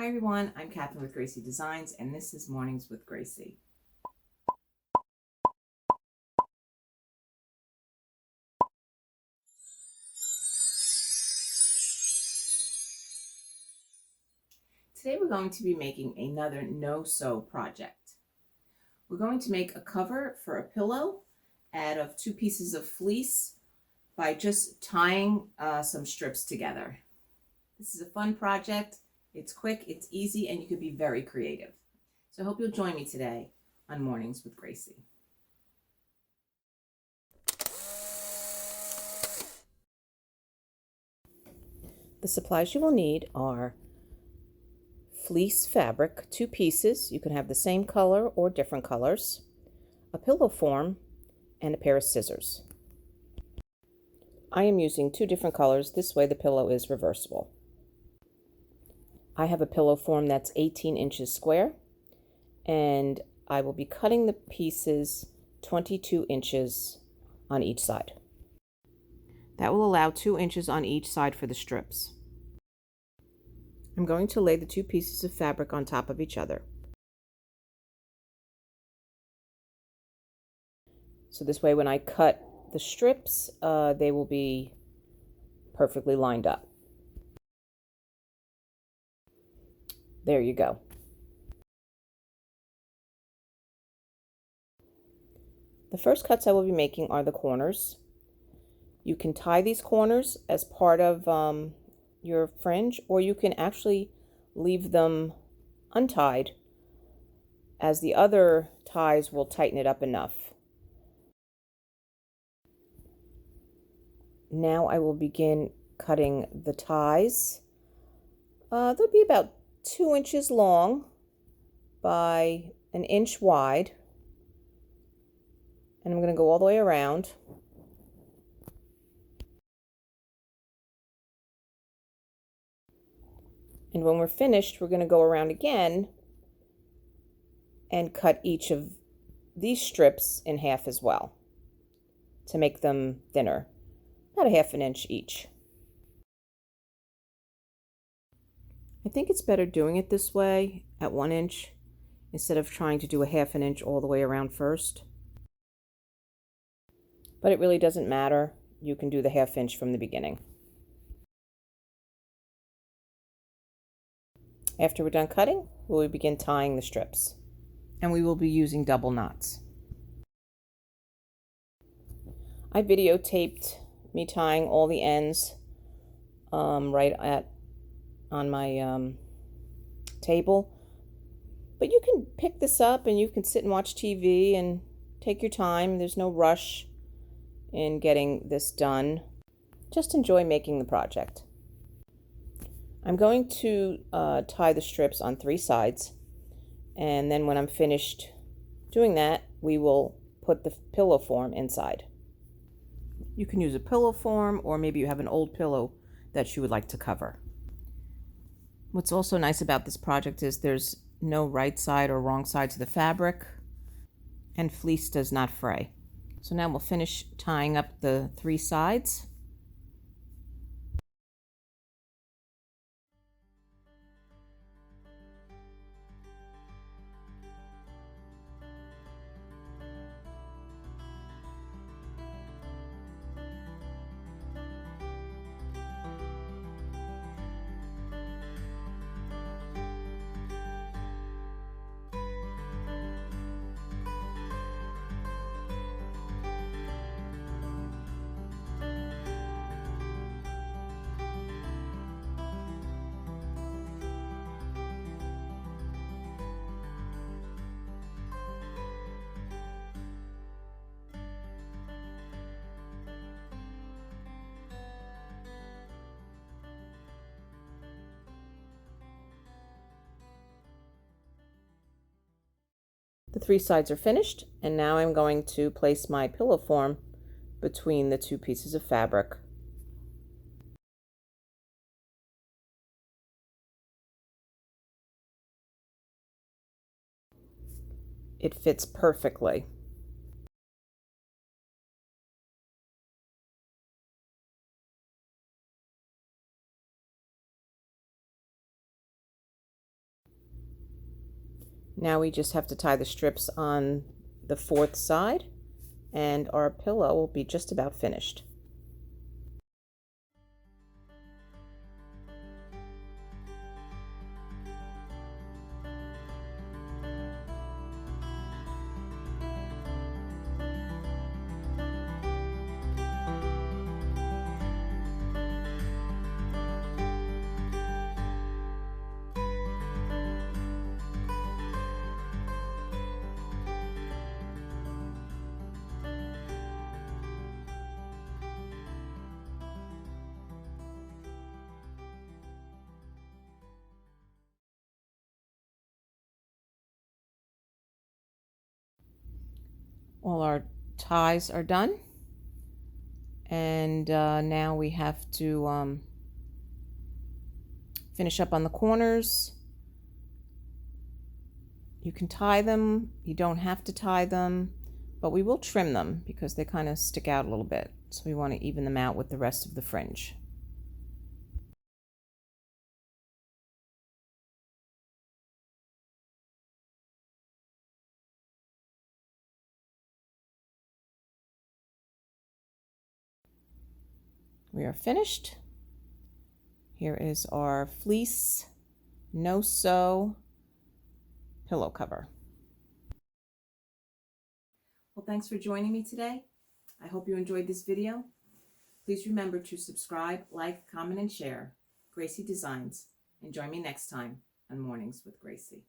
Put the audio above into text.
Hi everyone, I'm Catherine with GraCee Designs, and this is Mornings with GraCee. Today we're going to be making another no-sew project. We're going to make a cover for a pillow out of 2 pieces of fleece by just tying some strips together. This is a fun project. It's quick, it's easy, and you can be very creative. So I hope you'll join me today on Mornings with GraCee. The supplies you will need are fleece fabric, 2 pieces. You can have the same color or different colors, a pillow form, and a pair of scissors. I am using 2 different colors. This way the pillow is reversible. I have a pillow form that's 18 inches square, and I will be cutting the pieces 22 inches on each side. That will allow 2 inches on each side for the strips. I'm going to lay the 2 pieces of fabric on top of each other. So this way when I cut the strips, they will be perfectly lined up. There you go. The first cuts I will be making are the corners. You can tie these corners as part of your fringe, or you can actually leave them untied, as the other ties will tighten it up enough. Now I will begin cutting the ties. They'll be about 2 inches long by 1 inch wide, and I'm going to go all the way around. And when we're finished, we're going to go around again and cut each of these strips in half as well to make them thinner, about 1/2 inch each. I think it's better doing it this way at 1 inch instead of trying to do 1/2 inch all the way around first. But it really doesn't matter. You can do the 1/2 inch from the beginning. After we're done cutting, we'll begin tying the strips. And we will be using double knots. I videotaped me tying all the ends right on my table. But you can pick this up and you can sit and watch TV and take your time. There's no rush in getting this done. Just enjoy making the project. I'm going to tie the strips on 3 sides, and then when I'm finished doing that, we will put the pillow form inside. You can use a pillow form, or maybe you have an old pillow that you would like to cover. What's also nice about this project is there's no right side or wrong side to the fabric, and fleece does not fray. So now we'll finish tying up the 3 sides. The 3 sides are finished, and now I'm going to place my pillow form between the 2 pieces of fabric. It fits perfectly. Now we just have to tie the strips on the fourth side, and our pillow will be just about finished. All our ties are done, and now we have to finish up on the corners. You can tie them, you don't have to tie them, but we will trim them because they kind of stick out a little bit, so we want to even them out with the rest of the fringe. We are finished. Here is our fleece no-sew pillow cover. Well, thanks for joining me today. I hope you enjoyed this video. Please remember to subscribe, like, comment, and share GraCee Designs, and join me next time on Mornings with GraCee.